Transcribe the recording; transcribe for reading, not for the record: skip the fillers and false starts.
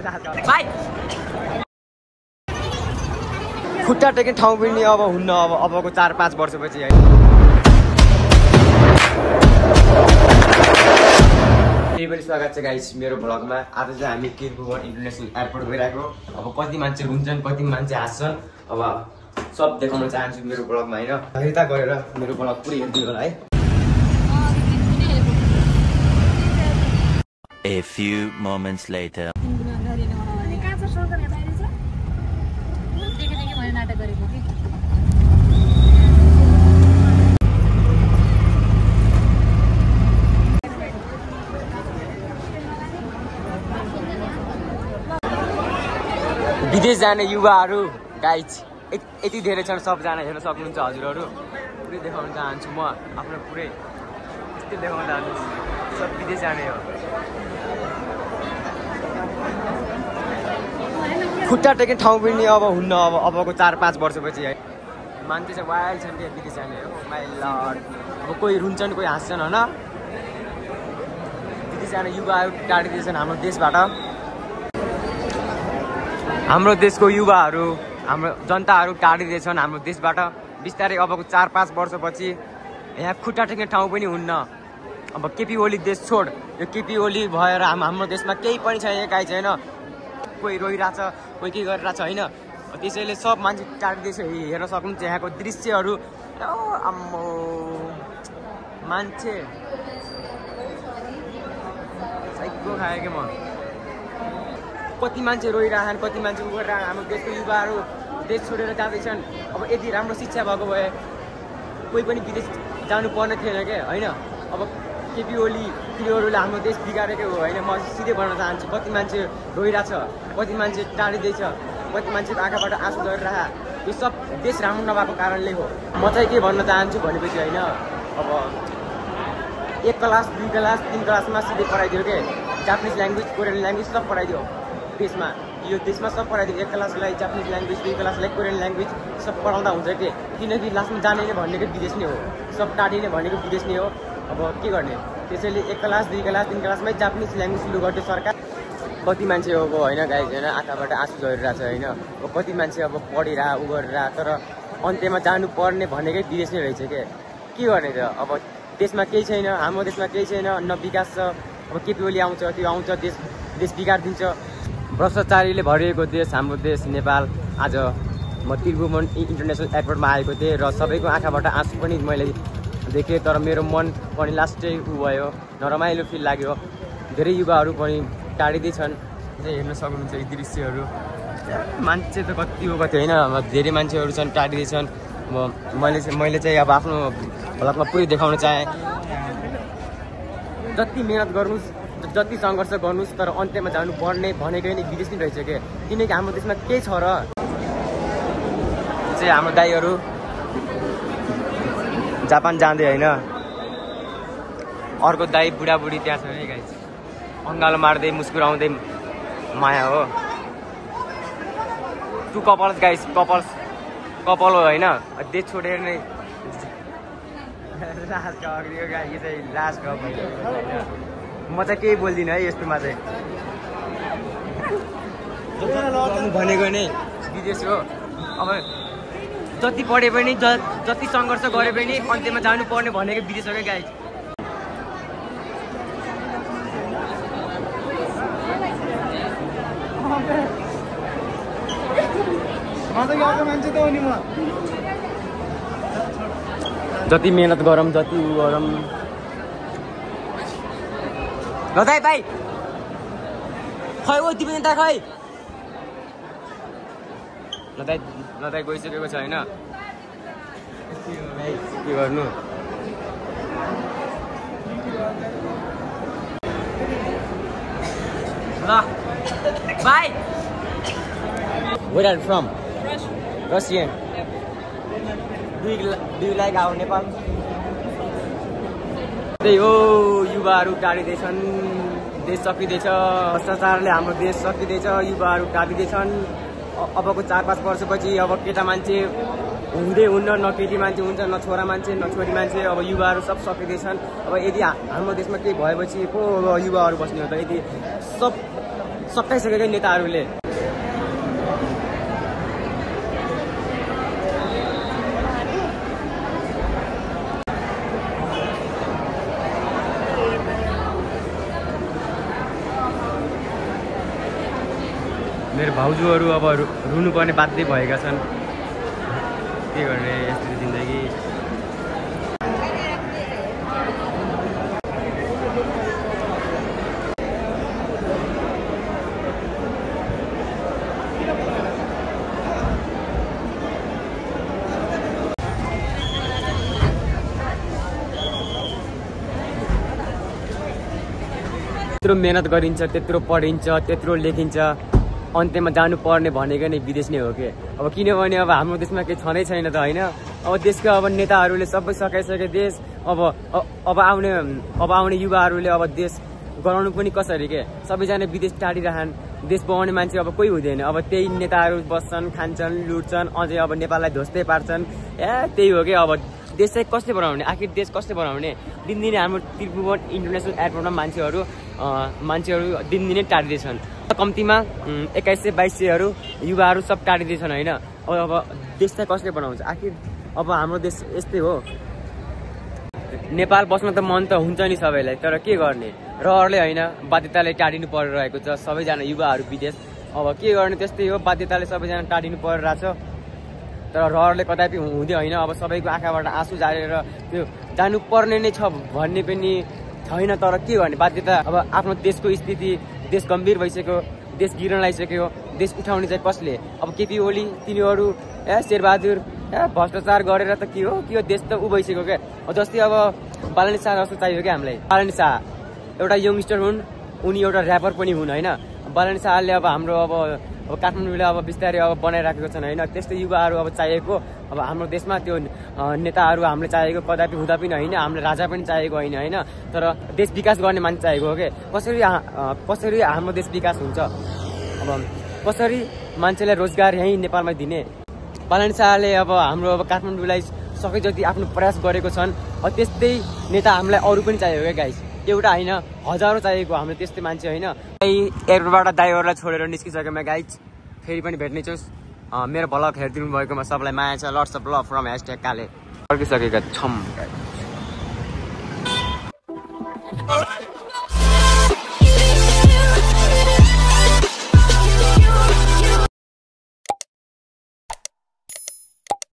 भाइ खुट्टा टेक्ने ठाउँ पनि अब हुन्न अबको 4-5 वर्षपछि है। फेरि पनि स्वागत छ गाइस मेरो भ्लगमा। आज चाहिँ हामी किरभुवन इन्टरनेसनल एयरपोर्ट गइरहेको। अब कति मान्छे हुन्छन्, कति मान्छे हाँस्छन्, अब सब देखाउन चाहन्छु मेरो भ्लगमा हैन। हेर्दा गरेर मेरो भ्लग पुरै हेर्दिनु होला है। A few moments later. विदेश जाने युवाहरू गाइज यति धेरै छन्, सबजना हेर्न सक्नुहुन्छ हजुरहरू। पुरै देखाउन चाहन्छु म आफ्नो पुरै यति देखाउन चाहन्छु, सब विदेश जाने हो। खुट्टा टेक्ने ठाउँ पनि अब हुन्न अबको 4-5 वर्षपछि है। मान्छे चाहिँ वाइल्ड छन् क्या विदेश जाने हो। माइ लर्ड, अब कोही रुन्छन् कोही हाँस्छन् होइन। विदेश जाने युवाहरू टाढिदिएछन् हाम्रो देशबाट। हाम्रो देशको युवाहरू, हाम्रो जनताहरू टाढिदिएछन् हाम्रो देशबाट बिस्तारै। अबको 4-5 वर्षपछि यहाँ खुट्टा टेक्ने ठाउँ पनि हुन्न। अब केपी ओली देश छोड, यो केपी ओली भएर हाम्रो देशमा केही पनि छैन, काहीँ छैन। कोही रोइरहेछ, कोही के गरिरहेछ होइन। त्यसैले सब मान्छे टाढिदिएछ। हेर्न सक्नुहुन्छ यहाँको दृश्यहरू। आम्मो मान्छे साइको खाएँ कि म। कति मान्छे रोइरहन्, कति मान्छे उ गरिरहन्। हाम्रो देशको युवाहरू देश छोडेर जाँदैछन्। अब यदि राम्रो शिक्षा भएको भए कोही पनि विदेश जानु पर्ने थिएन क्या होइन। अब केपी ओलीहरूले हाम्रो देश बिगारेकै हो होइन। म सिधै भन्न चाहन्छु, कति मान्छे रोइरहेछ, कति मान्छे टाढिँदैछ, कति मान्छेको आँखाबाट आँसु झरिरह। यो सब देश राम्रो नभएको कारणले हो। म चाहिँ के भन्न चाहन्छु भनेपछि होइन, अब 1 क्लास 2 क्लास 3 क्लासमा सिधै पढाइदियो क्या। जापानिज ल्याङ्ग्वेज, कोरियन ल्याङ्ग्वेज सब पढाइदियो देशमा। यो देशमा सब पढाइदियो। 1 क्लासलाई जापानिज ल्याङ्ग्वेज, 2 क्लासलाई कोरियन ल्याङ्ग्वेज सब पढाउँदा हुन्छ के। किनकि लास्टमा जाने नै भनेको विदेश नै हो, सब टाढिने भनेको विदेश नै हो। अब के गर्ने, त्यसैले 1 क्लास 2 क्लास 3 क्लासमै जापानिज ल्याङ्ग्वेज सुरु गर्यो सरकार। कति मान्छे अब होइन गाइज होइन, आँखाबाट आँसु झरिरहेछ होइन। अब कति मान्छे अब पढिरह उ गरिरह, तर अन्त्यमा जानुपर्ने भनेकै विदेश नै रहेछ क्या। के गर्ने त, अब देशमा केही छैन, हाम्रो देशमा केही छैन, न विकास छ। अब केपी ओली आउँछ, त्यो आउँछ देश बिगारिदिन्छ। भ्रष्टाचारीले भरिएको देश हाम्रो देश नेपाल। आज म किरभुवन इन्टरनेसनल एयरपोर्टमा आएको थिएँ र सबैको आँखाबाट आँसु पनि मैले देखेँ, तर मेरो मन पनि लास्टै उ भयो, नरमाइलो फिल लाग्यो। धेरै युवाहरू पनि टाढिँदै छन्, हेर्न सक्नुहुन्छ यी दृश्यहरू। मान्छे त कति हो कति होइन, धेरै मान्छेहरू छन् टाढिँदै छन्। मैले चाहिँ अब आफ्नो भ्लगमा पुरै देखाउन चाहेँ। जति मिहिनेत गर्नुहोस्, जति सङ्घर्ष गर्नुहोस्, तर अन्त्यमा जानुपर्ने भनेकै नै विदेश नै रहेछ क्या। किनकि हाम्रो देशमा केही छ र। चाहिँ हाम्रो दाइहरू जापान जाँदै होइन, अर्को दाइ बुढाबुढी त्यहाँ छ है गाइस, अङ्गालो मार्दै मुस्कुराउँदै माया हो। 2 कपल्स गाइस, कपल हो होइन। देश छोडेर नै लास्ट अग्रियो गाई, यो चाहिँ लास्ट गफ होइन। म चाहिँ केही बोल्दिनँ है यस्तोमा चाहिँ। भनेको नै विदेश हो। अब जति पढे पनि, जति सङ्घर्ष गरे पनि अन्त्यमा जानुपर्ने भनेको विदेश हो क्या गाइज। जति मेहनत गरौँ, जति उ गरौँ। ल दाइ भाइ खै ओ दिपेन्द्र खै। ल दाइ गइसकेको छ होइन, के गर्नु। ल भाइ, Where are you from? Russian. Do you like our Nepal? त्यही हो, युवाहरू टाढिँदैछन्, देश सकिँदैछ। भ्रष्टाचारले हाम्रो देश सकिँदैछ, युवाहरू टाढिँदैछन्। अबको 4-5 वर्षपछि अब केटा मान्छे हुँदै हुन्न, न केटी मान्छे हुन्छ, न छोरा मान्छे, न छोरी मान्छे। अब युवाहरू सब सकिँदैछन्। अब यदि हाम्रो देशमा केही भएपछि पो युवाहरू बस्ने हो त। यदि सब सकाइसकेको नेताहरूले। मेरो भाउजूहरू अब रुनुपर्ने बाध्य भएका छन्। के गर्ने यस्तो जिन्दगी। त्यत्रो मेहनत गरिन्छ, त्यत्रो पढिन्छ, त्यत्रो लेखिन्छ, अन्त्यमा जानुपर्ने भनेको नै विदेश नै हो कि। अब किनभने अब हाम्रो देशमा केही छँदै छैन त होइन। अब देशका अब नेताहरूले सबै सकाइसके देश अब आउने युवाहरूले अब देश गराउनु पनि कसरी के। सबैजना विदेश टाढिरहन्, देश बनाउने मान्छे अब कोही हुँदैन। अब त्यही नेताहरू बस्छन्, खान्छन्, लुट्छन्, अझै अब नेपाललाई ध्वस्तै पार्छन्। त्यही हो कि। अब देश चाहिँ कसले बनाउने, आखिर देश कसले बनाउने। दिनदिनै हाम्रो त्रिभुवन इन्टरनेसनल एयरपोर्टमा मान्छेहरू दिनदिनै टाढिँदैछन्। कम्तीमा 2100-2200 युवाहरू सब टाढिँदैछन् होइन। अब देश चाहिँ कसले बनाउँछ आखिर। अब हाम्रो देश यस्तै हो। नेपाल बस्न त मन त हुन्छ नि सबैलाई, तर के गर्ने, रहरले होइन बाध्यताले टाढिनु परिरहेको छ सबैजना युवाहरू विदेश। अब के गर्ने, त्यस्तै हो, बाध्यताले सबैजना टाढिनु परिरहेछ। तर रहरले कदापि हुँदै होइन। अब सबैको आँखाबाट आँसु झारेर त्यो जानुपर्ने नै छ भन्ने पनि छैन। तर के गर्ने, बाध्यता। अब आफ्नो देशको स्थिति, देश गम्भीर भइसक्यो, देश गिर्न लागिसक्यो। देश उठाउने चाहिँ कसले। अब केपी ओली, तिनीहरू शेरबहादुर भ्रष्टाचार गरेर त के हो देश त उभइसक्यो क्या। जस्तै अब बालनी शाह जस्तो चाहियो क्या हामीलाई। बालनी शाह एउटा यङस्टर हुन्, उनी एउटा ऱ्यापर पनि हुन् होइन। बालनी शाहले अब हाम्रो अब काठमाडौँले अब बिस्तारै अब बनाइराखेको छन् होइन। त्यस्तै युवाहरू अब चाहिएको। अब हाम्रो देशमा त्यो नेताहरू हामीले चाहिएको कदापि हुँदा पनि होइन। हामीले राजा पनि चाहिएको होइन होइन। तर देश विकास गर्ने मान्छे चाहिएको हो क्या। कसरी हाम्रो देश विकास हुन्छ, अब कसरी मान्छेलाई रोजगार यहीँ नेपालमा दिने। बालनी शाहले अब हाम्रो अब काठमाडौँलाई सके जति आफ्नो प्रयास गरेको छन्। त्यस्तै नेता हामीलाई अरू पनि चाहियो क्या गाइस। एउटा होइन, हजारौँ चाहिएको हाम्रो त्यस्तै मान्छे होइन। एयरपोर्टबाट दाइहरूलाई छोडेर निस्किसकेमा गाइस, फेरि पनि भेट्ने छु। मेरो भ्लग हेरिदिनु भएकोमा सबलाई माया छ। लट्स अफ लभ फ्रम # काले। फर्किसकेका छौँ।